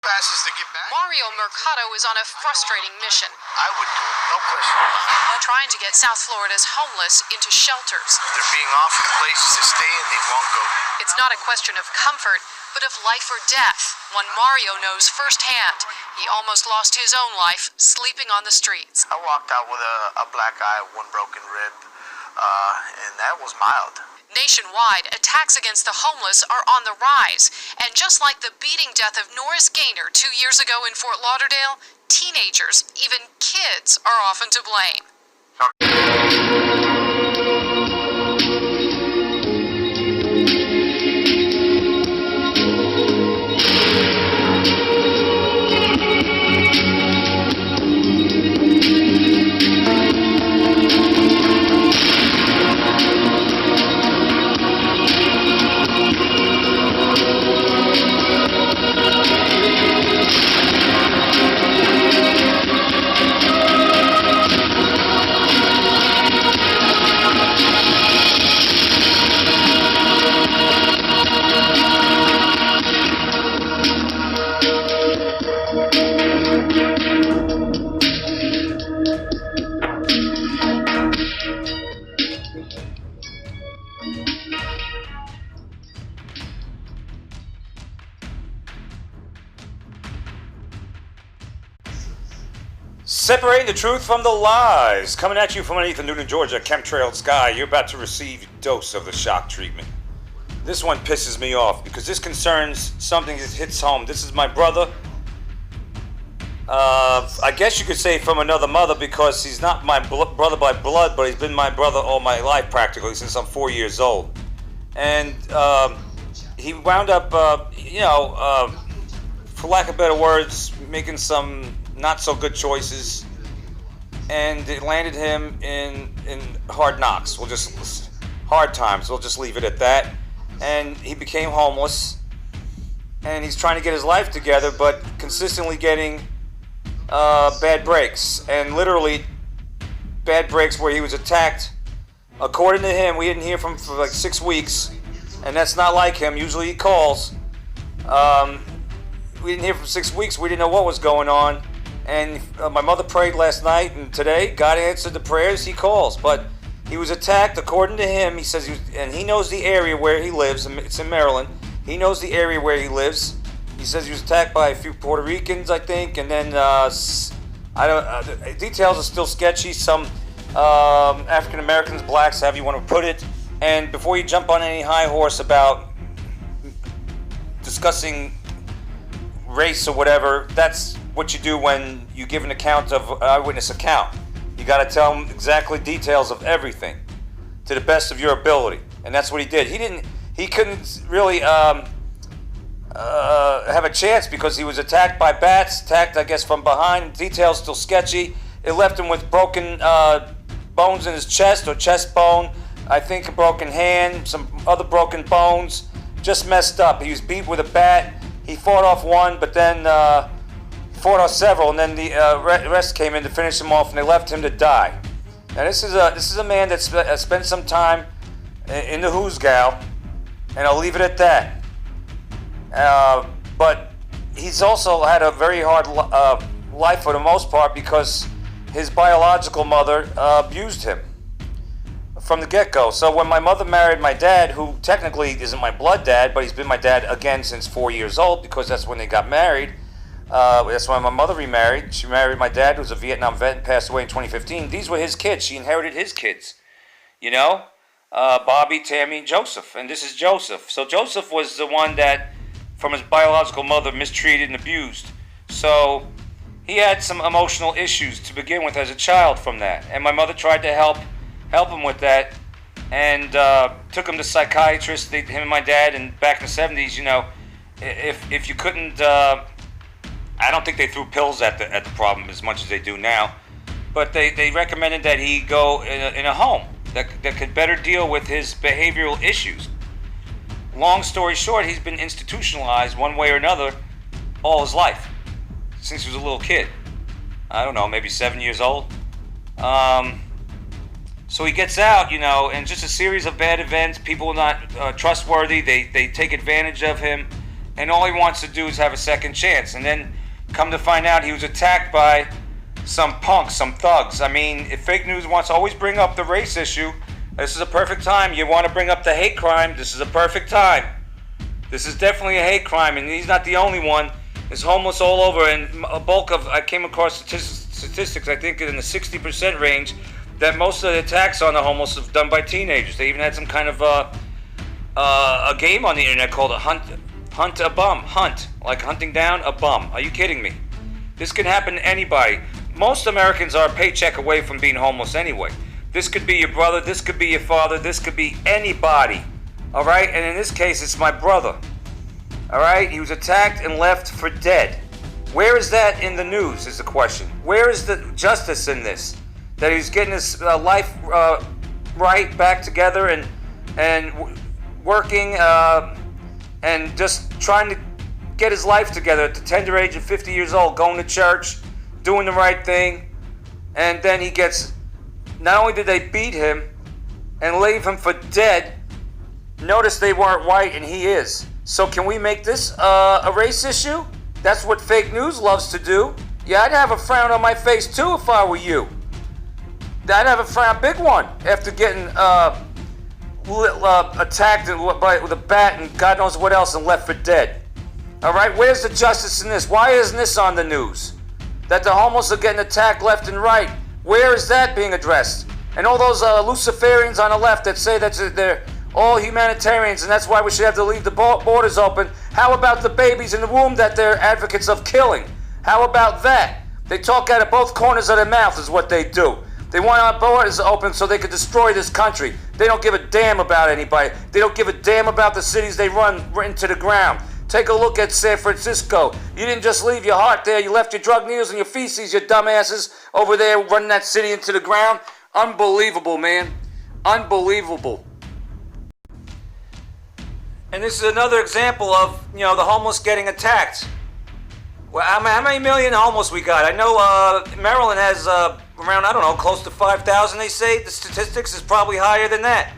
Passes to get back. Mario Mercado is on a frustrating mission. I would do it, no question. Trying to get South Florida's homeless into shelters. They're being offered places to stay and they won't go. It's not a question of comfort, but of life or death. One Mario knows firsthand. He almost lost his own life sleeping on the streets. I walked out with a black eye, one broken rib, and that was mild. Nationwide, attacks against the homeless are on the rise. And just like the beating death of Norris Gaynor 2 years ago in Fort Lauderdale, teenagers, even kids, are often to blame. Separating the truth from the lies. Coming at you from underneath the Newton, Georgia chemtrail sky, you're about to receive a dose of the shock treatment. This one pisses me off because this concerns something that hits home. This is my brother. I guess you could say from another mother because he's not my brother by blood, but he's been my brother all my life practically since I'm 4 years old. And he wound up, for lack of better words, making some not so good choices, and it landed him in hard knocks. Hard times. We'll just leave it at that. And he became homeless, and he's trying to get his life together, but consistently getting bad breaks, and literally bad breaks where he was attacked. According to him, we didn't hear from him for like 6 weeks, and that's not like him. Usually he calls. We didn't hear for 6 weeks. We didn't know what was going on. And my mother prayed last night, and today God answered the prayers. He calls, but he was attacked. According to him, he says, and he knows the area where he lives. It's in Maryland. He knows the area where he lives. He says he was attacked by a few Puerto Ricans, I think, and then details are still sketchy. Some African Americans, blacks, however you want to put it. And before you jump on any high horse about discussing race or whatever, that's what you do when you give an account of eyewitness account. You got to tell them exactly details of everything to the best of your ability, and that's what he did. He couldn't really have a chance because he was attacked by bats, attacked, I guess, from behind. Details still sketchy. It left him with broken bones in his chest or chest bone. I think a broken hand, some other broken bones. Just messed up. He was beat with a bat. He fought off one, but then fought off several, and then the rest came in to finish him off, and they left him to die. Now this is a man that spent some time in the Who's Gal, and I'll leave it at that. But he's also had a very hard life for the most part because his biological mother abused him from the get-go. So when my mother married my dad, who technically isn't my blood dad, but he's been my dad again since 4 years old because that's when they got married. That's when my mother remarried. She married my dad, who was a Vietnam vet and passed away in 2015. These were his kids. She inherited his kids. Bobby, Tammy, and Joseph. And this is Joseph. So Joseph was the one that, from his biological mother, mistreated and abused. So he had some emotional issues to begin with as a child from that. And my mother tried to help him with that, and took him to psychiatrists. Him and my dad, and back in the 70s, if you couldn't, I don't think they threw pills at the problem as much as they do now, but they recommended that he go in a home that could better deal with his behavioral issues. Long story short, he's been institutionalized one way or another all his life, since he was a little kid. I don't know, maybe 7 years old. So he gets out, and just a series of bad events. People are not trustworthy. They take advantage of him, and all he wants to do is have a second chance. And then come to find out he was attacked by some punks, some thugs. I mean, if fake news wants to always bring up the race issue, this is a perfect time. You want to bring up the hate crime, this is a perfect time. This is definitely a hate crime, and he's not the only one. There's homeless all over, and a bulk of, I came across statistics, I think in the 60% range, that most of the attacks on the homeless are done by teenagers. They even had some kind of a game on the internet called Hunt a Bum. Hunt, like hunting down a bum. Are you kidding me? This can happen to anybody. Most Americans are a paycheck away from being homeless anyway. This could be your brother, this could be your father, this could be anybody. All right? And in this case, it's my brother. All right? He was attacked and left for dead. Where is that in the news is the question. Where is the justice in this? That he's getting his life right back together and working and just trying to get his life together at the tender age of 50 years old, going to church, doing the right thing, and then he gets, not only did they beat him and leave him for dead, notice they weren't white and he is. So can we make this a race issue? That's what fake news loves to do. Yeah, I'd have a frown on my face too if I were you. I'd have a frown, big one, after getting attacked with a bat and God knows what else and left for dead. All right, where's the justice in this? Why isn't this on the news? That the homeless are getting attacked left and right. Where is that being addressed? And all those Luciferians on the left that say that they're all humanitarians and that's why we should have to leave the borders open. How about the babies in the womb that they're advocates of killing? How about that? They talk out of both corners of their mouth is what they do. They want our borders open so they can destroy this country. They don't give a damn about anybody. They don't give a damn about the cities they run into the ground. Take a look at San Francisco. You didn't just leave your heart there. You left your drug needles and your feces, you dumbasses, over there running that city into the ground. Unbelievable, man. Unbelievable. And this is another example of, the homeless getting attacked. Well, how many million homeless we got? I know Maryland has around, I don't know, close to 5,000, they say. The statistics is probably higher than that.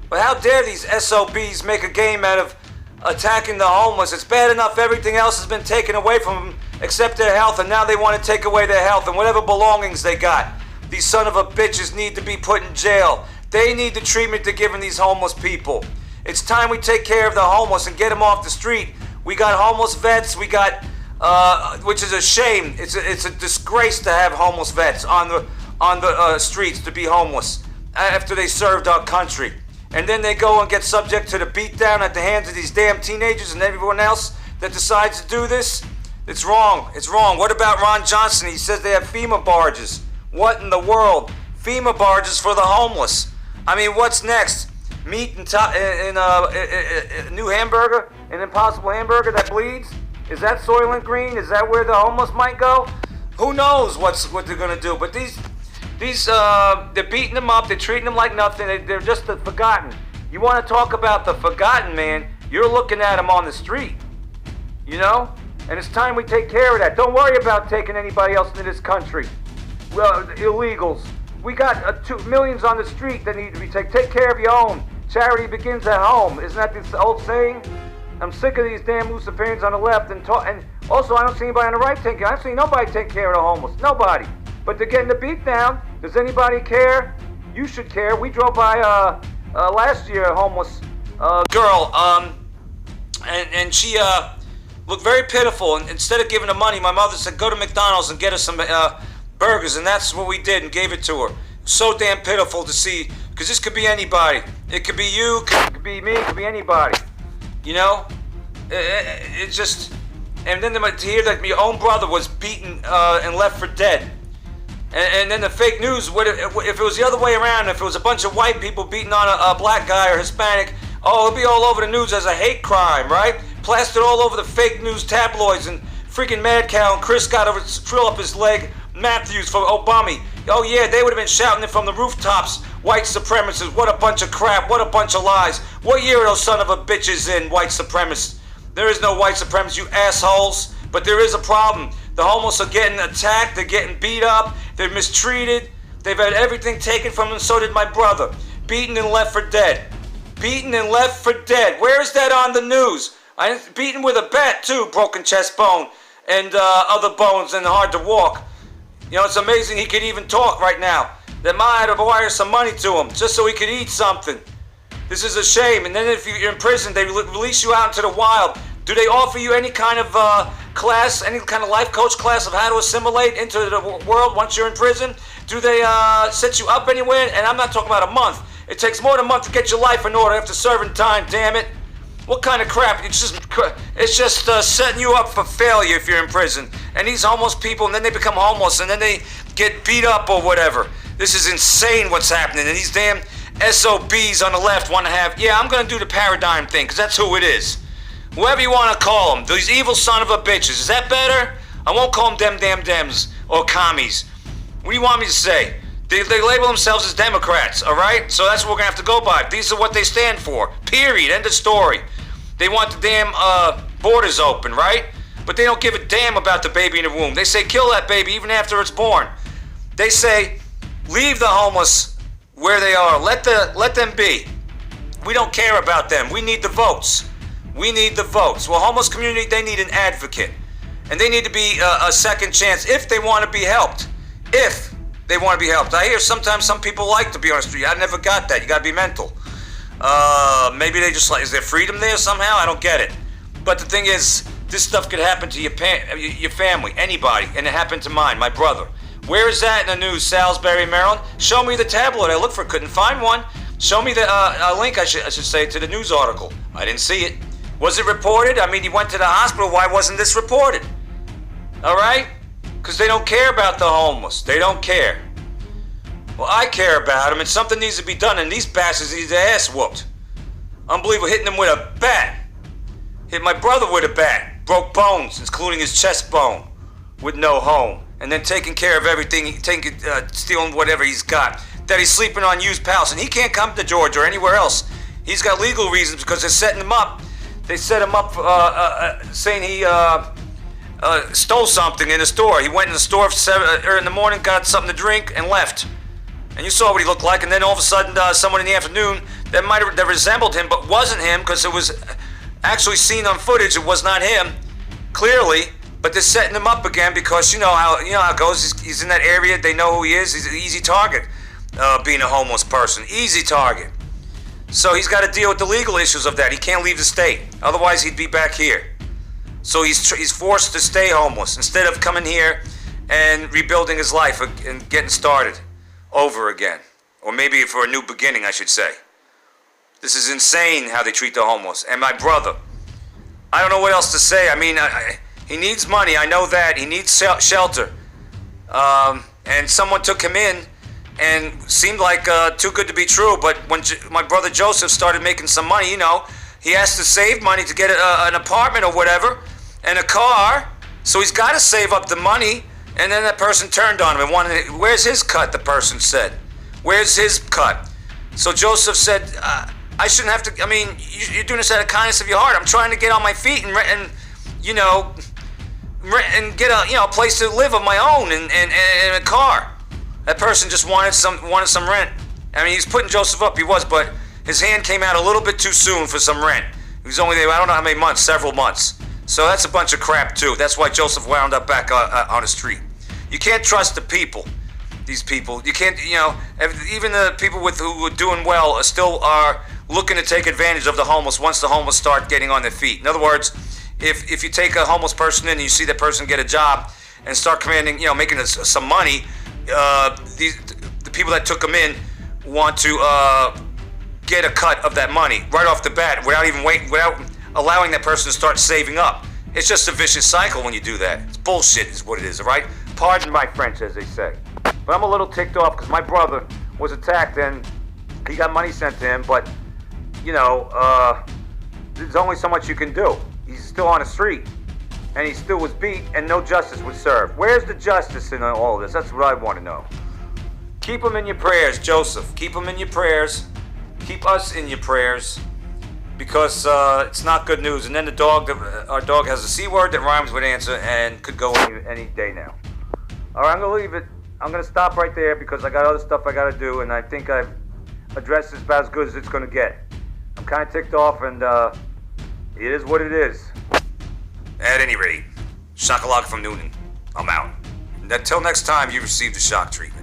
But how dare these SOBs make a game out of attacking the homeless? It's bad enough everything else has been taken away from them except their health, and now they want to take away their health and whatever belongings they got. These son of a bitches need to be put in jail. They need the treatment they're giving these homeless people. It's time we take care of the homeless and get them off the street. We got homeless vets, we got, which is a shame. It's a disgrace to have homeless vets on the streets to be homeless after they served our country. And then they go and get subject to the beatdown at the hands of these damn teenagers and everyone else that decides to do this. It's wrong. It's wrong. What about Ron Johnson? He says they have FEMA barges. What in the world? FEMA barges for the homeless. I mean, what's next? Meat in new hamburger, an Impossible hamburger that bleeds? Is that Soylent Green? Is that where the homeless might go? Who knows what they're gonna do? But these they're beating them up. They're treating them like nothing. They're just the forgotten. You want to talk about the forgotten, man? You're looking at them on the street, And it's time we take care of that. Don't worry about taking anybody else into this country. Well, illegals. We got millions on the street that need to be taken. Take care of your own. Charity begins at home. Isn't that this old saying? I'm sick of these damn Luciferians on the left and also I don't see anybody on the right taking care. I don't see nobody take care of the homeless. Nobody. But they're getting the beat down. Does anybody care? You should care. We drove by last year a homeless girl, and she looked very pitiful. And instead of giving her money, my mother said, "Go to McDonald's and get her some burgers," and that's what we did and gave it to her. So damn pitiful to see, because this could be anybody. It could be you, it could be me, it could be anybody. It's just, and then to hear that your own brother was beaten and left for dead. And then the fake news, if it was the other way around, if it was a bunch of white people beating on a black guy or Hispanic, it'll be all over the news as a hate crime, right? Plastered all over the fake news tabloids, and freaking Mad Cow and Chris got over to drill up his leg, Matthews for Obama. Oh yeah, they would have been shouting it from the rooftops. White supremacists, what a bunch of crap, what a bunch of lies. What year are those son of a bitches in, white supremacists? There is no white supremacists, you assholes. But there is a problem. The homeless are getting attacked, they're getting beat up, they're mistreated. They've had everything taken from them, so did my brother. Beaten and left for dead. Beaten and left for dead. Where is that on the news? Beaten with a bat too, broken chest bone and other bones and hard to walk. You know, it's amazing he could even talk right now. That Ma had to wire some money to him just so he could eat something. This is a shame. And then if you're in prison, they release you out into the wild. Do they offer you any kind of class, any kind of life coach class of how to assimilate into the world once you're in prison? Do they set you up anywhere? And I'm not talking about a month. It takes more than a month to get your life in order after serving time, damn it. What kind of crap? It's just setting you up for failure if you're in prison. And these homeless people, and then they become homeless, and then they get beat up or whatever. This is insane what's happening. And these damn SOBs on the left want to have, yeah, I'm going to do the paradigm thing, because that's who it is. Whoever you want to call them, these evil son of a bitches. Is that better? I won't call them dems or commies. What do you want me to say? They label themselves as Democrats, all right? So that's what we're going to have to go by. These are what they stand for. Period. End of story. They want the damn borders open, right? But they don't give a damn about the baby in the womb. They say kill that baby even after it's born. They say leave the homeless where they are. Let them be. We don't care about them. We need the votes. We need the votes. Well, homeless community, they need an advocate. And they need to be a second chance if they want to be helped. If they want to be helped. I hear sometimes some people like to be on the street. I never got that. You got to be mental. Maybe they just like, is there freedom there somehow? I don't get it. But the thing is, this stuff could happen to your family, anybody, and it happened to mine, my brother. Where is that in the news? Salisbury, Maryland? Show me the tabloid. I looked for it, couldn't find one. Show me the link, I should say, to the news article. I didn't see it. Was it reported? I mean, he went to the hospital. Why wasn't this reported? All right? Because they don't care about the homeless. They don't care. Well, I care about them, and something needs to be done, and these bastards need their ass whooped. Unbelievable, hitting them with a bat. Hit my brother with a bat. Broke bones, including his chest bone, with no home. And then taking care of everything, stealing whatever he's got. That he's sleeping on used pallets, and he can't come to Georgia or anywhere else. He's got legal reasons because they're setting him up. They set him up saying he stole something in the store. He went in the store in the morning, got something to drink, and left. And you saw what he looked like, and then all of a sudden, someone in the afternoon that resembled him, but wasn't him, because it was actually seen on footage. It was not him, clearly. But they're setting him up again because you know how it goes. He's in that area. They know who he is. He's an easy target, being a homeless person. Easy target. So he's got to deal with the legal issues of that. He can't leave the state. Otherwise, he'd be back here. So he's forced to stay homeless instead of coming here and rebuilding his life and getting started over again. Or maybe for a new beginning, I should say. This is insane how they treat the homeless. And my brother, I don't know what else to say. I mean, he needs money. I know that. He needs shelter. And someone took him in and seemed like too good to be true. But when my brother Joseph started making some money, he has to save money to get an apartment or whatever and a car. So he's got to save up the money. And then that person turned on him and wanted, where's his cut, the person said. Where's his cut? So Joseph said, I shouldn't have to, I mean, you're doing this out of kindness of your heart. I'm trying to get on my feet and get a place to live of my own and a car. That person just wanted some rent. I mean, he's putting Joseph up, he was, but his hand came out a little bit too soon for some rent. He was only there, I don't know how many months, several months. So that's a bunch of crap too. That's why Joseph wound up back on the street. You can't trust the people. These people, you can't, even the people who are doing well still are looking to take advantage of the homeless once the homeless start getting on their feet. In other words, if you take a homeless person in and you see that person get a job and start commanding, making some money, the people that took them in want to get a cut of that money right off the bat without allowing that person to start saving up. It's just a vicious cycle when you do that. It's bullshit is what it is, all right? Pardon my French, as they say. But I'm a little ticked off because my brother was attacked and he got money sent to him, but, there's only so much you can do. He's still on the street, and he still was beat, and no justice was served. Where's the justice in all of this? That's what I want to know. Keep him in your prayers, Joseph. Keep him in your prayers. Keep us in your prayers, because it's not good news. And then our dog has a C word that rhymes with answer and could go any day now. All right, I'm going to leave it. I'm going to stop right there because I got other stuff I got to do, and I think I've addressed this about as good as it's going to get. I'm kind of ticked off, and It is what it is. At any rate, Shock-a-lock from Noonan. I'm out. And until next time you receive the shock treatment.